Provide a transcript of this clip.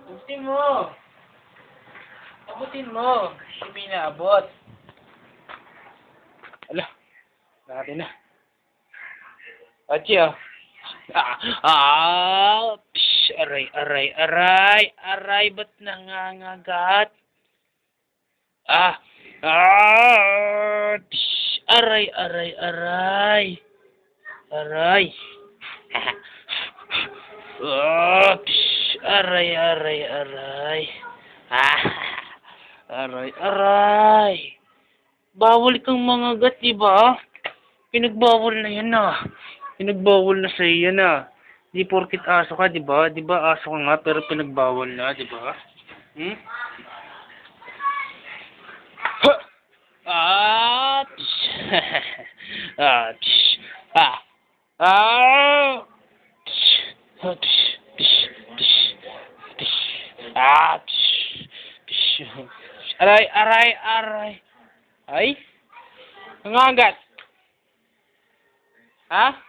Abutin mo. Abutin mo. Hindi naabot. Ala. Natin na. Achi ah. Aray, aray, aray. Aray, ba't nangangagat? Aray, aray, aray. Aray. Aray, aray, aray. Aray, aray. Bawal kang mangagat, diba? Pinagbawal na yan ah. Pinagbawal na sa'yo yan ah. Di porkit aso ka, diba? Diba aso ka nga pero pinagbawal na, diba? Aray, aray, aray. Ay? Nangangagat? Ha?